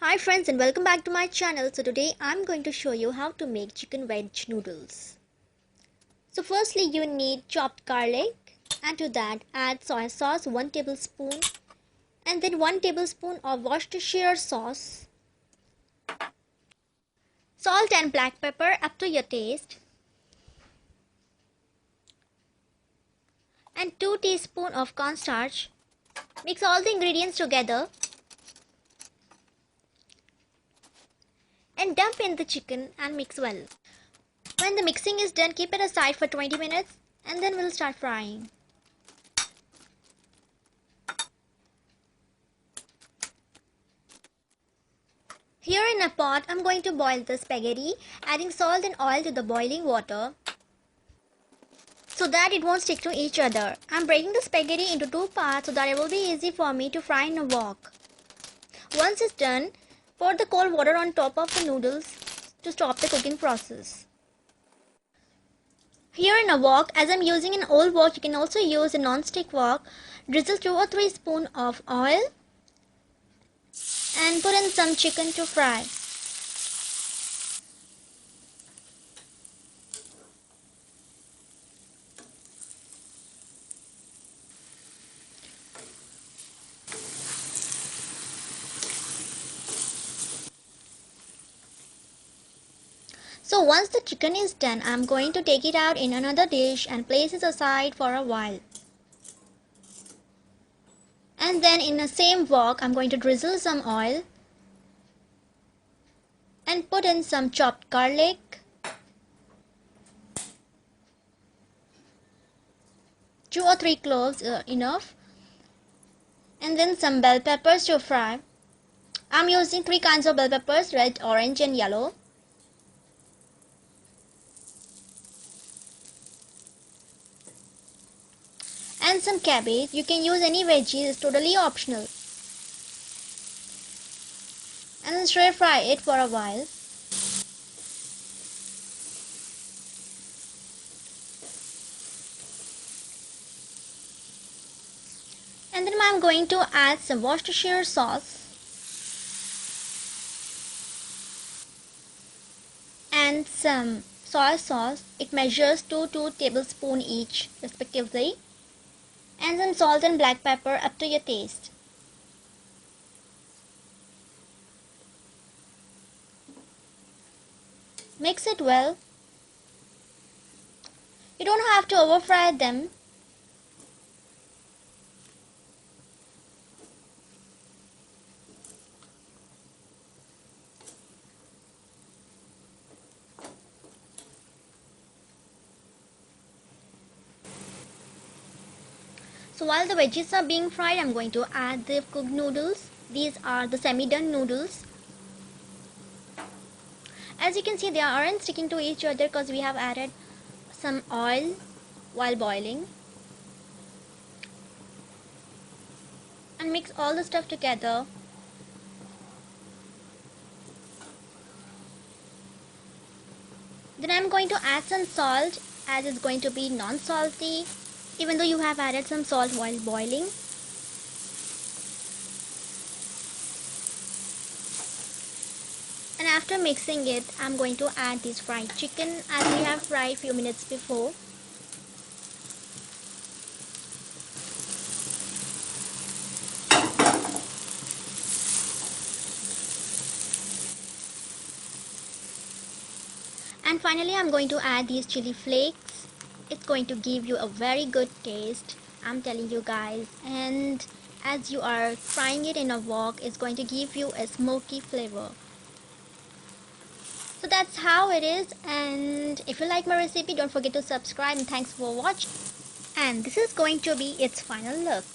Hi friends and welcome back to my channel. So today I'm going to show you how to make chicken veg noodles. So firstly you need chopped garlic, and to that add soy sauce 1 tablespoon, and then 1 tablespoon of Worcestershire sauce, salt and black pepper up to your taste, and 2 teaspoons of cornstarch. Mix all the ingredients together and dump in the chicken and mix well. When the mixing is done, keep it aside for 20 minutes and then we'll start frying. Here in a pot, I'm going to boil the spaghetti, adding salt and oil to the boiling water so that it won't stick to each other. I'm breaking the spaghetti into 2 parts so that it will be easy for me to fry in a wok. Once it's done, pour the cold water on top of the noodles to stop the cooking process. Here in a wok, as I'm using an old wok, you can also use a non-stick wok. Drizzle 2 or 3 spoons of oil and put in some chicken to fry. So once the chicken is done, I'm going to take it out in another dish and place it aside for a while. And then in the same wok, I'm going to drizzle some oil and put in some chopped garlic, 2 or 3 cloves enough, and then some bell peppers to fry. I'm using 3 kinds of bell peppers, red, orange and yellow. And some cabbage. You can use any veggies, it's totally optional. And then stir fry it for a while. And then I'm going to add some Worcestershire sauce and some soy sauce. It measures 2 tablespoons each respectively. And some salt and black pepper up to your taste. Mix it well. You don't have to over fry them. So while the veggies are being fried, I'm going to add the cooked noodles. These are the semi-done noodles. As you can see, they aren't sticking to each other because we have added some oil while boiling. And mix all the stuff together. Then I'm going to add some salt, as it's going to be non-salty, even though you have added some salt while boiling. And after mixing it, I'm going to add this fried chicken as we have fried few minutes before. And finally, I'm going to add these chili flakes. It's going to give you a very good taste, I'm telling you guys. And as you are frying it in a wok, it's going to give you a smoky flavor. So that's how it is. And if you like my recipe, don't forget to subscribe, and thanks for watching. And this is going to be its final look.